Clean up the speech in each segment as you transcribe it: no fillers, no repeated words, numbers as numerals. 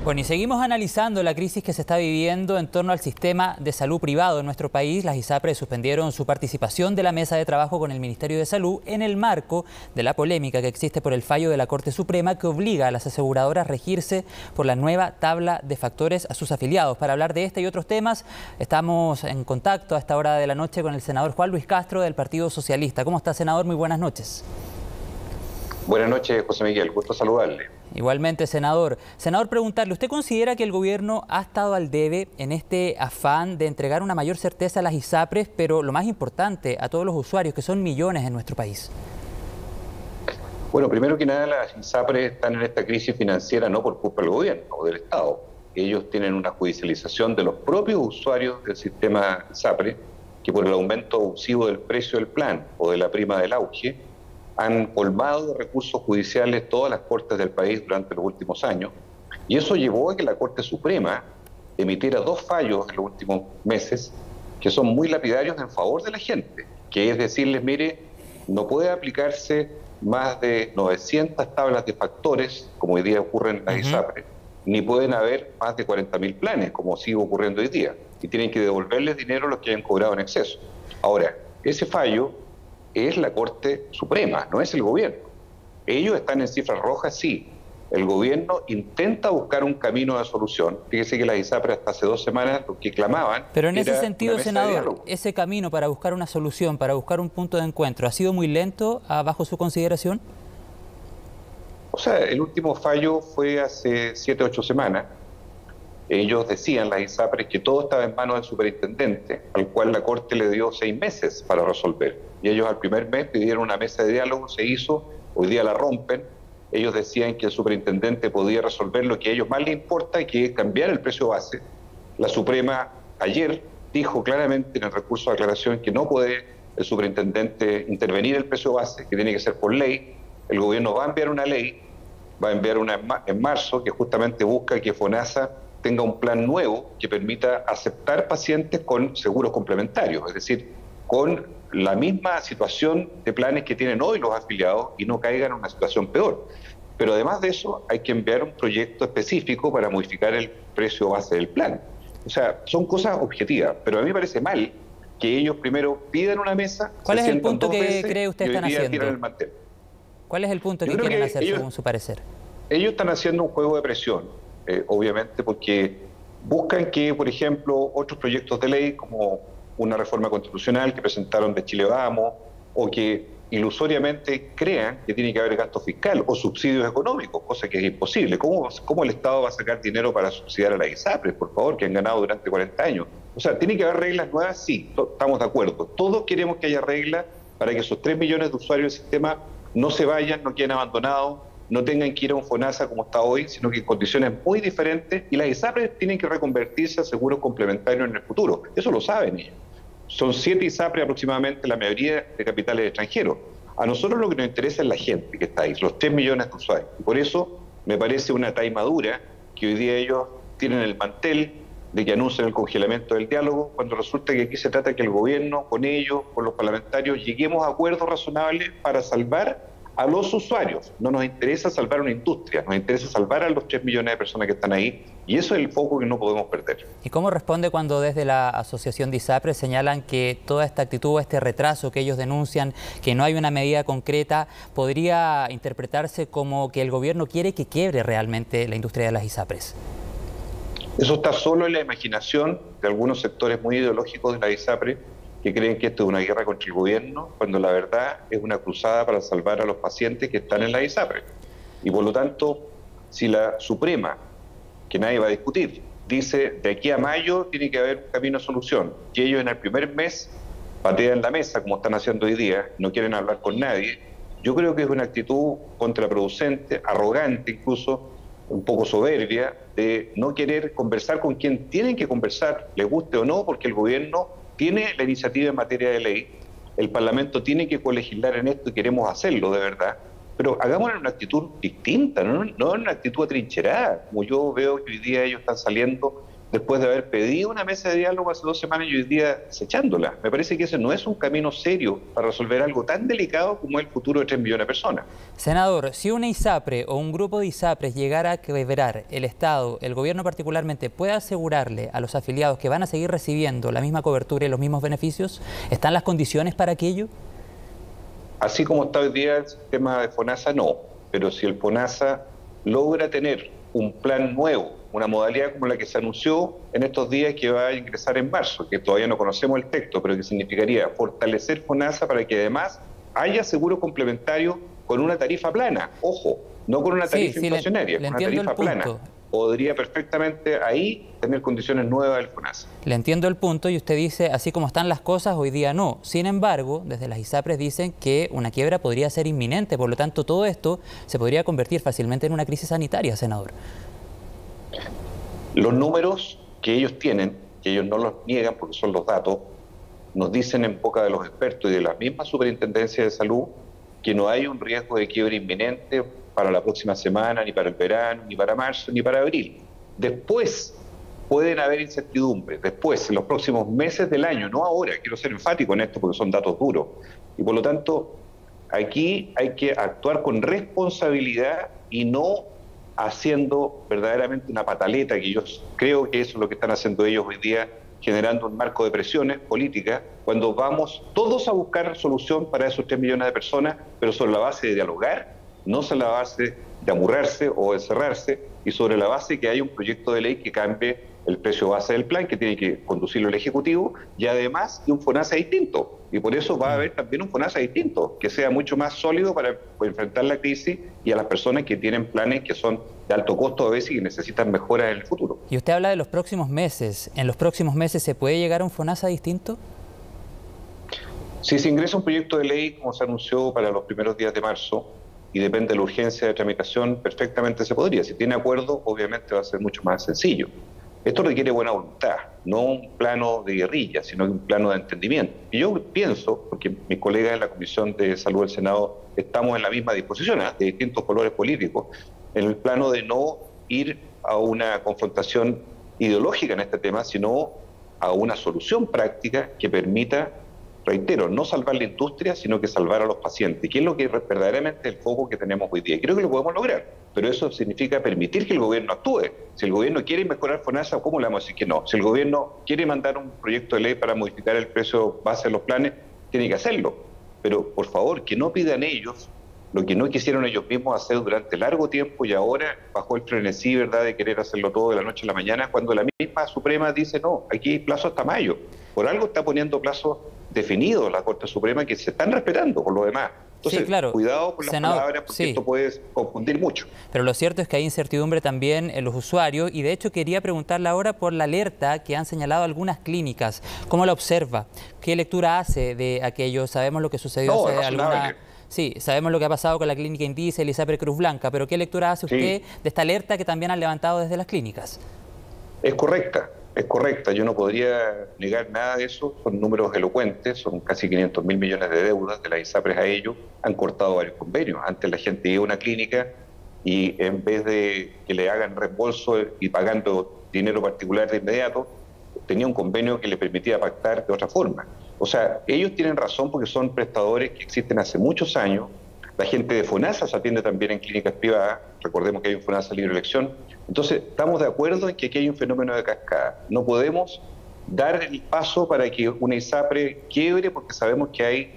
Bueno, y seguimos analizando la crisis que se está viviendo en torno al sistema de salud privado en nuestro país. Las ISAPRES suspendieron su participación de la mesa de trabajo con el Ministerio de Salud en el marco de la polémica que existe por el fallo de la Corte Suprema que obliga a las aseguradoras a regirse por la nueva tabla de factores a sus afiliados. Para hablar de este y otros temas, estamos en contacto a esta hora de la noche con el senador Juan Luis Castro del Partido Socialista. ¿Cómo está, senador? Muy buenas noches. Buenas noches, José Miguel. Gusto saludarle. Igualmente, senador. Senador, preguntarle, ¿usted considera que el gobierno ha estado al debe en este afán de entregar una mayor certeza a las ISAPRES, pero lo más importante, a todos los usuarios, que son millones en nuestro país? Bueno, primero que nada, las ISAPRES están en esta crisis financiera no por culpa del gobierno o del Estado. Ellos tienen una judicialización de los propios usuarios del sistema ISAPRES, que por el aumento abusivo del precio del plan o de la prima del auge, han colmado de recursos judiciales todas las cortes del país durante los últimos años, y eso llevó a que la Corte Suprema emitiera dos fallos en los últimos meses que son muy lapidarios en favor de la gente, que es decirles, mire, no puede aplicarse más de 900 tablas de factores, como hoy día ocurren en las ISAPRES, ni pueden haber más de 40.000 planes, como sigue ocurriendo hoy día, y tienen que devolverles dinero a los que hayan cobrado en exceso. Ahora, ese fallo es la Corte Suprema, no es el gobierno. Ellos están en cifras rojas, sí. El gobierno intenta buscar un camino de solución. Fíjese que las ISAPRES hasta hace 2 semanas lo que clamaban... Pero en ese sentido, senador, ese camino para buscar una solución, para buscar un punto de encuentro, ¿ha sido muy lento bajo su consideración? O sea, el último fallo fue hace 7 o 8 semanas. Ellos decían, las ISAPRES, que todo estaba en manos del superintendente, al cual la Corte le dio 6 meses para resolver. Y ellos al primer mes pidieron una mesa de diálogo, se hizo, hoy día la rompen. Ellos decían que el superintendente podía resolver lo que a ellos más les importa, que es cambiar el precio base. La Suprema ayer dijo claramente en el recurso de aclaración que no puede el superintendente intervenir el precio base, que tiene que ser por ley. El gobierno va a enviar una ley, va a enviar una en marzo, que justamente busca que FONASA tenga un plan nuevo que permita aceptar pacientes con seguros complementarios, es decir, con la misma situación de planes que tienen hoy los afiliados y no caigan en una situación peor. Pero además de eso, hay que enviar un proyecto específico para modificar el precio base del plan. O sea, son cosas objetivas, pero a mí me parece mal que ellos primero pidan una mesa. ¿Cuál es el punto que cree usted están haciendo? El mantel. ¿Cuál es el punto que quieren hacer, según su parecer? Ellos están haciendo un juego de presión, obviamente, porque buscan que, por ejemplo, otros proyectos de ley, como una reforma constitucional que presentaron de Chile Vamos, o que ilusoriamente crean que tiene que haber gasto fiscal o subsidios económicos, cosa que es imposible. ¿Cómo el Estado va a sacar dinero para subsidiar a las ISAPRES, por favor, que han ganado durante 40 años? O sea, ¿tiene que haber reglas nuevas? Sí, estamos de acuerdo. Todos queremos que haya reglas para que esos 3 millones de usuarios del sistema no se vayan, no queden abandonados, no tengan que ir a un FONASA como está hoy, sino que en condiciones muy diferentes, y las ISAPRES tienen que reconvertirse a seguros complementarios en el futuro. Eso lo saben ellos. Son 7 ISAPRES aproximadamente, la mayoría de capitales extranjeros. A nosotros lo que nos interesa es la gente que está ahí, los 3 millones de usuarios. Y por eso me parece una taimadura que hoy día ellos tienen el mantel de que anuncien el congelamiento del diálogo, cuando resulta que aquí se trata de que el gobierno, con ellos, con los parlamentarios, lleguemos a acuerdos razonables para salvar a los usuarios. No nos interesa salvar una industria, nos interesa salvar a los 3 millones de personas que están ahí, y eso es el foco que no podemos perder. ¿Y cómo responde cuando desde la Asociación de ISAPRES señalan que toda esta actitud, este retraso que ellos denuncian, que no hay una medida concreta, podría interpretarse como que el gobierno quiere que quiebre realmente la industria de las ISAPRES? Eso está solo en la imaginación de algunos sectores muy ideológicos de la ISAPRES, que creen que esto es una guerra contra el gobierno, cuando la verdad es una cruzada para salvar a los pacientes que están en la ISAPRES. Y por lo tanto, si la Suprema, que nadie va a discutir, dice de aquí a mayo tiene que haber un camino de solución, y ellos en el primer mes patean la mesa, como están haciendo hoy día, no quieren hablar con nadie, yo creo que es una actitud contraproducente, arrogante incluso, un poco soberbia, de no querer conversar con quien tienen que conversar, les guste o no, porque el gobierno tiene la iniciativa en materia de ley, el Parlamento tiene que colegislar en esto y queremos hacerlo de verdad, pero hagámoslo en una actitud distinta, no en una actitud atrincherada, como yo veo que hoy día ellos están saliendo después de haber pedido una mesa de diálogo hace 2 semanas y hoy día desechándola. Me parece que ese no es un camino serio para resolver algo tan delicado como el futuro de 3 millones de personas. Senador, si una ISAPRE o un grupo de ISAPRES llegara a quebrar, el Estado, el gobierno particularmente, ¿puede asegurarle a los afiliados que van a seguir recibiendo la misma cobertura y los mismos beneficios? ¿Están las condiciones para aquello? Así como está hoy día el sistema de FONASA, no. Pero si el FONASA logra tener un plan nuevo, una modalidad como la que se anunció en estos días que va a ingresar en marzo, que todavía no conocemos el texto, pero que significaría fortalecer FONASA para que además haya seguro complementario con una tarifa plana. Ojo, no con una tarifa inflacionaria, con una tarifa plana. Podría perfectamente ahí tener condiciones nuevas del FONASA. Le entiendo el punto y usted dice, así como están las cosas, hoy día no. Sin embargo, desde las ISAPRES dicen que una quiebra podría ser inminente, por lo tanto todo esto se podría convertir fácilmente en una crisis sanitaria, senador. Los números que ellos tienen, que ellos no los niegan porque son los datos, nos dicen en boca de los expertos y de la misma Superintendencia de Salud que no hay un riesgo de quiebra inminente para la próxima semana, ni para el verano, ni para marzo, ni para abril. Después pueden haber incertidumbres, después, en los próximos meses del año, no ahora, quiero ser enfático en esto porque son datos duros. Y por lo tanto, aquí hay que actuar con responsabilidad y no haciendo verdaderamente una pataleta, que yo creo que eso es lo que están haciendo ellos hoy día, generando un marco de presiones políticas, cuando vamos todos a buscar solución para esos 3 millones de personas, pero sobre la base de dialogar, no sobre la base de amurrarse o encerrarse, y sobre la base que hay un proyecto de ley que cambie el precio base del plan, que tiene que conducirlo el Ejecutivo, y además de un FONASA distinto. Y por eso va a haber también un FONASA distinto, que sea mucho más sólido para enfrentar la crisis y a las personas que tienen planes que son de alto costo a veces y que necesitan mejoras en el futuro. Y usted habla de los próximos meses. ¿En los próximos meses se puede llegar a un FONASA distinto? Si se ingresa un proyecto de ley, como se anunció para los primeros días de marzo, y depende de la urgencia de tramitación, perfectamente se podría. Si tiene acuerdo, obviamente va a ser mucho más sencillo. Esto requiere buena voluntad, no un plano de guerrilla, sino un plano de entendimiento. Y yo pienso, porque mis colegas en la Comisión de Salud del Senado estamos en la misma disposición, de distintos colores políticos, en el plano de no ir a una confrontación ideológica en este tema, sino a una solución práctica que permita, reitero, no salvar la industria, sino que salvar a los pacientes, que es lo que verdaderamente es el foco que tenemos hoy día. Y creo que lo podemos lograr, pero eso significa permitir que el gobierno actúe. Si el gobierno quiere mejorar FONASA, ¿cómo le vamos a decir que no? Si el gobierno quiere mandar un proyecto de ley para modificar el precio base de los planes, tiene que hacerlo. Pero, por favor, que no pidan ellos lo que no quisieron ellos mismos hacer durante largo tiempo y ahora bajo el frenesí, ¿verdad?, de querer hacerlo todo de la noche a la mañana, cuando la misma Suprema dice, no, aquí hay plazo hasta mayo. Por algo está poniendo plazos definidos la Corte Suprema que se están respetando por lo demás. Entonces, sí, claro, cuidado con las palabras porque esto puede confundir mucho. Pero lo cierto es que hay incertidumbre también en los usuarios y de hecho quería preguntarle ahora por la alerta que han señalado algunas clínicas. ¿Cómo la observa? ¿Qué lectura hace de aquello? Sabemos lo que sucedió hace alguna... Sí, sabemos lo que ha pasado con la clínica Indice, el ISAPRE Cruz Blanca, pero ¿qué lectura hace usted de esta alerta que también han levantado desde las clínicas? Es correcta, es correcta. Yo no podría negar nada de eso. Son números elocuentes, son casi 500.000 millones de deudas de las ISAPRES a ellos. Han cortado varios convenios. Antes la gente iba a una clínica y en vez de que le hagan reembolso y pagando dinero particular de inmediato, tenía un convenio que le permitía pactar de otra forma. O sea, ellos tienen razón porque son prestadores que existen hace muchos años. La gente de FONASA se atiende también en clínicas privadas. Recordemos que hay un FONASA libre elección. Entonces, estamos de acuerdo en que aquí hay un fenómeno de cascada. No podemos dar el paso para que una ISAPRE quiebre porque sabemos que hay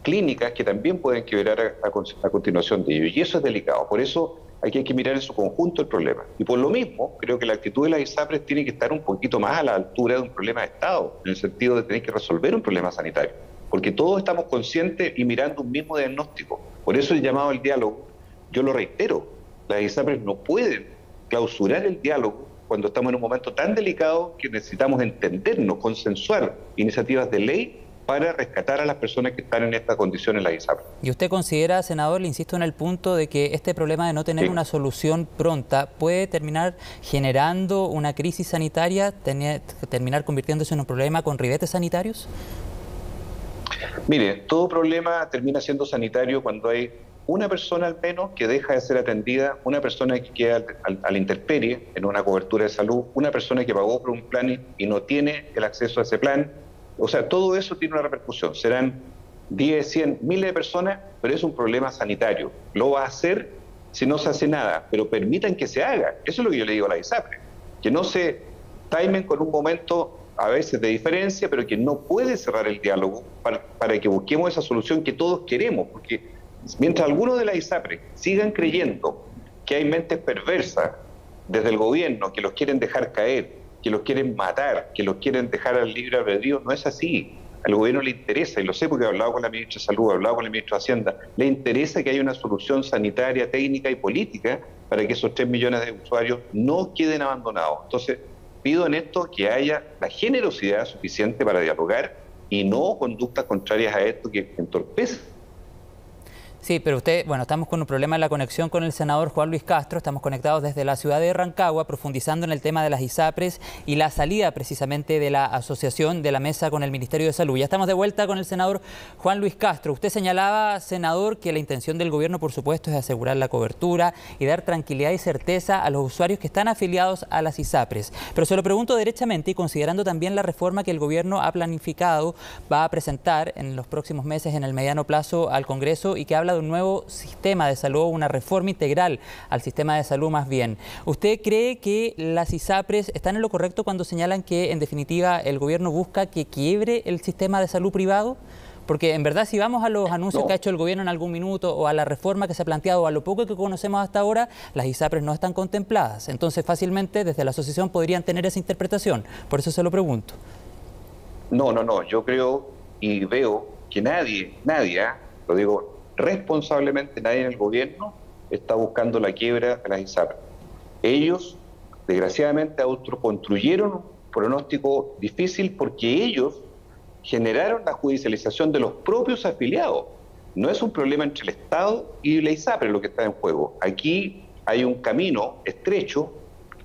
clínicas que también pueden quebrar a continuación de ello. Y eso es delicado. Por eso aquí hay que mirar en su conjunto el problema. Y por lo mismo, creo que la actitud de las ISAPRES tiene que estar un poquito más a la altura de un problema de Estado, en el sentido de tener que resolver un problema sanitario. Porque todos estamos conscientes y mirando un mismo diagnóstico. Por eso el llamado al diálogo, yo lo reitero, las ISAPRES no pueden clausurar el diálogo cuando estamos en un momento tan delicado que necesitamos entendernos, consensuar iniciativas de ley para rescatar a las personas que están en esta condición en la ISAPRE. ¿Y usted considera, senador, le insisto en el punto de que este problema de no tener una solución pronta puede terminar generando una crisis sanitaria, terminar convirtiéndose en un problema con ribetes sanitarios? Mire, todo problema termina siendo sanitario cuando hay una persona al menos que deja de ser atendida, una persona que queda a la intemperie en una cobertura de salud, una persona que pagó por un plan y no tiene el acceso a ese plan. O sea, todo eso tiene una repercusión. Serán 10, 100, miles de personas, pero es un problema sanitario. Lo va a hacer si no se hace nada, pero permitan que se haga. Eso es lo que yo le digo a la ISAPRE, que no se timen con un momento a veces de diferencia, pero que no puede cerrar el diálogo para que busquemos esa solución que todos queremos, porque mientras algunos de la ISAPRE sigan creyendo que hay mentes perversas desde el gobierno que los quieren dejar caer, que los quieren matar, que los quieren dejar al libre albedrío, no es así. Al gobierno le interesa, y lo sé porque he hablado con la ministra de Salud, he hablado con el ministro de Hacienda, le interesa que haya una solución sanitaria, técnica y política para que esos 3 millones de usuarios no queden abandonados. Entonces, pido en esto que haya la generosidad suficiente para dialogar y no conductas contrarias a esto que entorpecen. Sí, pero usted, bueno, estamos con un problema en la conexión con el senador Juan Luis Castro, estamos conectados desde la ciudad de Rancagua, profundizando en el tema de las ISAPRES y la salida precisamente de la asociación de la mesa con el Ministerio de Salud. Ya estamos de vuelta con el senador Juan Luis Castro. Usted señalaba, senador, que la intención del gobierno, por supuesto, es asegurar la cobertura y dar tranquilidad y certeza a los usuarios que están afiliados a las ISAPRES. Pero se lo pregunto derechamente y considerando también la reforma que el gobierno ha planificado, va a presentar en los próximos meses, en el mediano plazo, al Congreso y que habla de un nuevo sistema de salud, una reforma integral al sistema de salud más bien. ¿Usted cree que las ISAPRES están en lo correcto cuando señalan que en definitiva el gobierno busca que quiebre el sistema de salud privado? Porque en verdad si vamos a los anuncios que ha hecho el gobierno en algún minuto o a la reforma que se ha planteado o a lo poco que conocemos hasta ahora, las ISAPRES no están contempladas. Entonces fácilmente desde la asociación podrían tener esa interpretación. Por eso se lo pregunto. No. Yo creo y veo que nadie, lo digo responsablemente, nadie en el gobierno está buscando la quiebra de las ISAPRES. Ellos, desgraciadamente, autoconstruyeron un pronóstico difícil porque ellos generaron la judicialización de los propios afiliados. No es un problema entre el Estado y la ISAPRE lo que está en juego. Aquí hay un camino estrecho,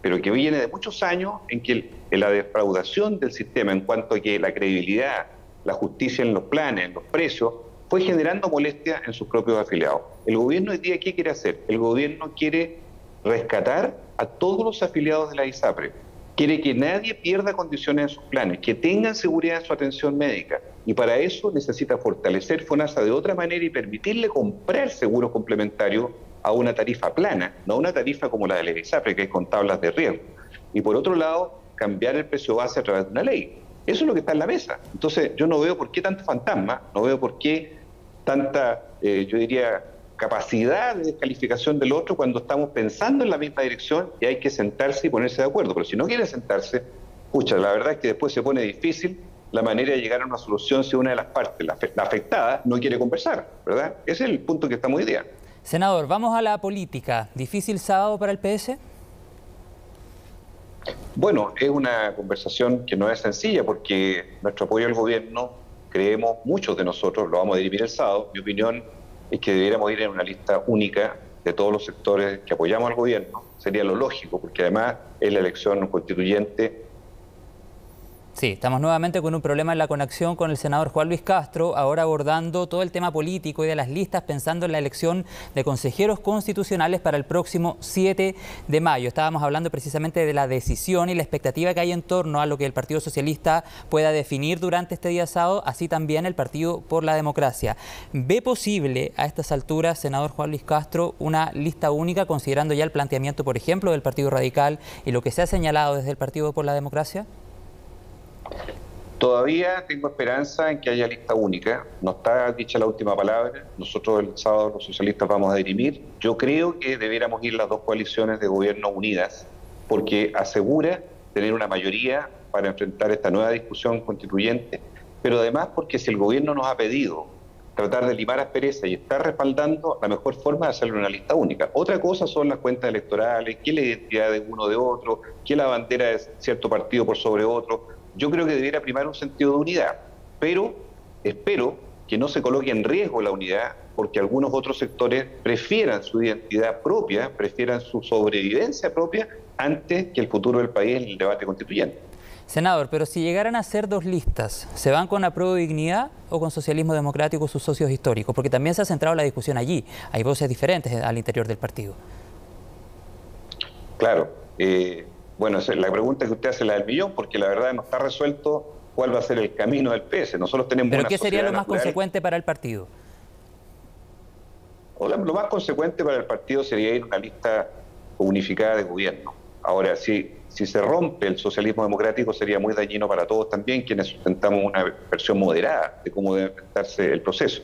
pero que viene de muchos años, en que la defraudación del sistema en cuanto a que la credibilidad, la justicia en los planes, en los precios, fue generando molestia en sus propios afiliados. El gobierno hoy día, ¿qué quiere hacer? El gobierno quiere rescatar a todos los afiliados de la ISAPRE. Quiere que nadie pierda condiciones en sus planes, que tengan seguridad en su atención médica. Y para eso necesita fortalecer FONASA de otra manera y permitirle comprar seguros complementarios a una tarifa plana, no a una tarifa como la de la ISAPRE, que es con tablas de riesgo. Y por otro lado, cambiar el precio base a través de una ley. Eso es lo que está en la mesa. Entonces, yo no veo por qué tanto fantasma, no veo por qué tanta, yo diría, capacidad de descalificación del otro cuando estamos pensando en la misma dirección y hay que sentarse y ponerse de acuerdo. Pero si no quiere sentarse, pucha, la verdad es que después se pone difícil la manera de llegar a una solución si una de las partes, la afectada, no quiere conversar, ¿verdad? Ese es el punto que estamos hoy día. Senador, vamos a la política. ¿Difícil sábado para el PS? Bueno, es una conversación que no es sencilla porque nuestro apoyo al gobierno, creemos, muchos de nosotros, lo vamos a dirimir el sábado. Mi opinión es que deberíamos ir en una lista única de todos los sectores que apoyamos al gobierno. Sería lo lógico, porque además es la elección constituyente. Sí, estamos nuevamente con un problema en la conexión con el senador Juan Luis Castro, ahora abordando todo el tema político y de las listas, pensando en la elección de consejeros constitucionales para el próximo 7 de mayo. Estábamos hablando precisamente de la decisión y la expectativa que hay en torno a lo que el Partido Socialista pueda definir durante este día sábado, así también el Partido por la Democracia. ¿Ve posible a estas alturas, senador Juan Luis Castro, una lista única, considerando ya el planteamiento, por ejemplo, del Partido Radical y lo que se ha señalado desde el Partido por la Democracia? Todavía tengo esperanza en que haya lista única. No está dicha la última palabra. Nosotros el sábado los socialistas vamos a dirimir. Yo creo que debiéramos ir las dos coaliciones de gobierno unidas porque asegura tener una mayoría para enfrentar esta nueva discusión constituyente, pero además porque si el gobierno nos ha pedido tratar de limar aspereza y está respaldando, la mejor forma de hacerlo en una lista única. Otra cosa son las cuentas electorales, qué es la identidad de uno de otro, qué es la bandera de cierto partido por sobre otro. Yo creo que debiera primar un sentido de unidad, pero espero que no se coloque en riesgo la unidad porque algunos otros sectores prefieran su identidad propia, prefieran su sobrevivencia propia antes que el futuro del país en el debate constituyente. Senador, pero si llegaran a ser dos listas, ¿se van con Apruebo Dignidad o con Socialismo Democrático, sus socios históricos? Porque también se ha centrado la discusión allí. Hay voces diferentes al interior del partido. Claro. Bueno, la pregunta que usted hace es la del millón, porque la verdad no está resuelto cuál va a ser el camino del PS. Nosotros tenemos ¿Pero una qué sería lo más natural. consecuente para el partido? Lo más consecuente para el partido sería ir a una lista unificada de gobierno. Ahora, si se rompe el socialismo democrático, sería muy dañino para todos también, quienes sustentamos una versión moderada de cómo debe enfrentarse el proceso.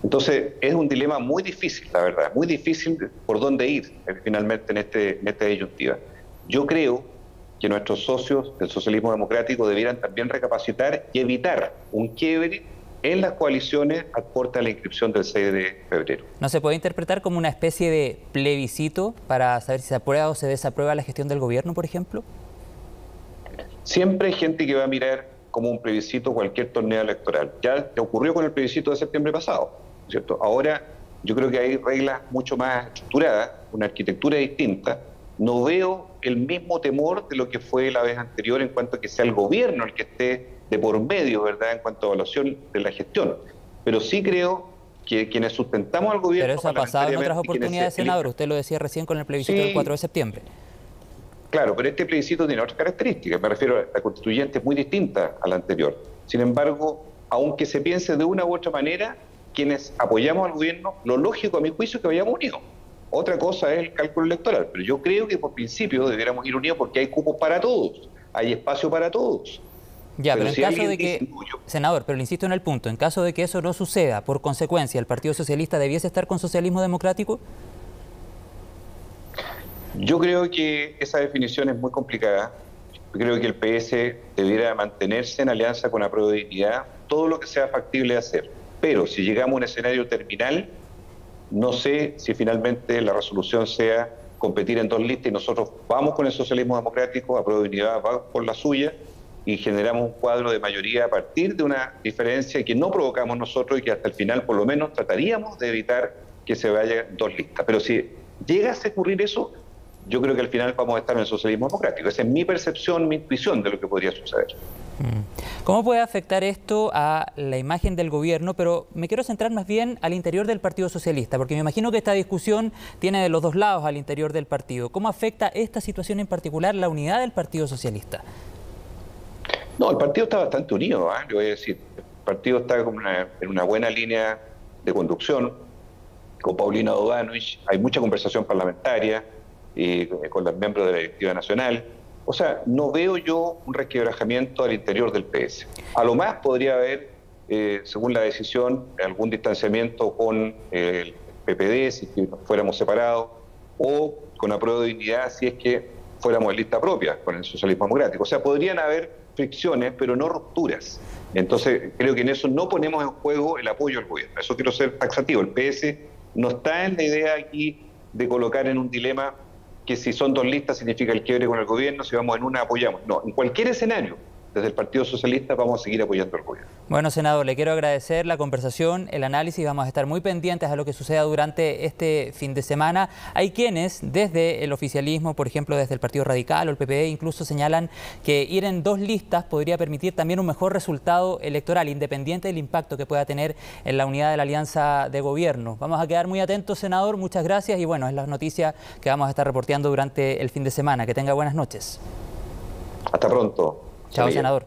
Entonces, es un dilema muy difícil, la verdad, muy difícil por dónde ir finalmente en esta disyuntiva. Yo creo que nuestros socios del socialismo democrático debieran también recapacitar y evitar un quiebre en las coaliciones a puerta de la inscripción del 6 de febrero. ¿No se puede interpretar como una especie de plebiscito para saber si se aprueba o se desaprueba la gestión del gobierno, por ejemplo? Siempre hay gente que va a mirar como un plebiscito cualquier torneo electoral. Ya ocurrió con el plebiscito de septiembre pasado, ¿cierto? Ahora yo creo que hay reglas mucho más estructuradas, una arquitectura distinta. No veo el mismo temor de lo que fue la vez anterior en cuanto a que sea el gobierno el que esté de por medio, ¿verdad?, en cuanto a evaluación de la gestión. Pero sí creo que quienes sustentamos al gobierno... Pero eso ha pasado en otras oportunidades, senador. Usted lo decía recién con el plebiscito del 4 de septiembre. Claro, pero este plebiscito tiene otras características. Me refiero a la constituyente es muy distinta a la anterior. Sin embargo, aunque se piense de una u otra manera, quienes apoyamos al gobierno, lo lógico a mi juicio es que vayamos unidos. Otra cosa es el cálculo electoral, pero yo creo que por principio deberíamos ir unidos porque hay cupos para todos, hay espacio para todos. Ya, pero en caso de que, senador, pero le insisto en el punto, en caso de que eso no suceda, por consecuencia, ¿el Partido Socialista debiese estar con Socialismo Democrático? Yo creo que esa definición es muy complicada. Yo creo que el PS debiera mantenerse en alianza con Apruebo Dignidad, todo lo que sea factible de hacer. Pero si llegamos a un escenario terminal, no sé si finalmente la resolución sea competir en dos listas y nosotros vamos con el Socialismo Democrático, Apruebo Dignidad va por la suya, y generamos un cuadro de mayoría a partir de una diferencia que no provocamos nosotros y que hasta el final por lo menos trataríamos de evitar que se vaya dos listas. Pero si llegase a ocurrir eso, yo creo que al final vamos a estar en el socialismo democrático. Esa es mi percepción, mi intuición de lo que podría suceder. ¿Cómo puede afectar esto a la imagen del gobierno? Pero me quiero centrar más bien al interior del Partido Socialista, porque me imagino que esta discusión tiene de los dos lados al interior del partido. ¿Cómo afecta esta situación en particular la unidad del Partido Socialista? No, el partido está bastante unido, le voy a decir. El partido está en una buena línea de conducción, con Paulina Dobanovich, hay mucha conversación parlamentaria con los miembros de la directiva nacional. O sea, no veo yo un resquebrajamiento al interior del PS. A lo más podría haber, según la decisión, algún distanciamiento con el PPD, si fuéramos separados, o con Apruebo Dignidad, si es que fuéramos en lista propia con el socialismo democrático. O sea, podrían haber fricciones, pero no rupturas. Entonces, creo que en eso no ponemos en juego el apoyo al gobierno. Eso quiero ser taxativo. El PS no está en la idea aquí de colocar en un dilema que si son dos listas significa el quiebre con el gobierno, si vamos en una apoyamos. No, en cualquier escenario, desde el Partido Socialista vamos a seguir apoyando al gobierno. Bueno, senador, le quiero agradecer la conversación, el análisis. Vamos a estar muy pendientes a lo que suceda durante este fin de semana. Hay quienes, desde el oficialismo, por ejemplo, desde el Partido Radical o el PPD, incluso señalan que ir en dos listas podría permitir también un mejor resultado electoral, independiente del impacto que pueda tener en la unidad de la alianza de gobierno. Vamos a quedar muy atentos, senador. Muchas gracias y bueno, es la noticia que vamos a estar reporteando durante el fin de semana. Que tenga buenas noches. Hasta pronto. Chao, senador.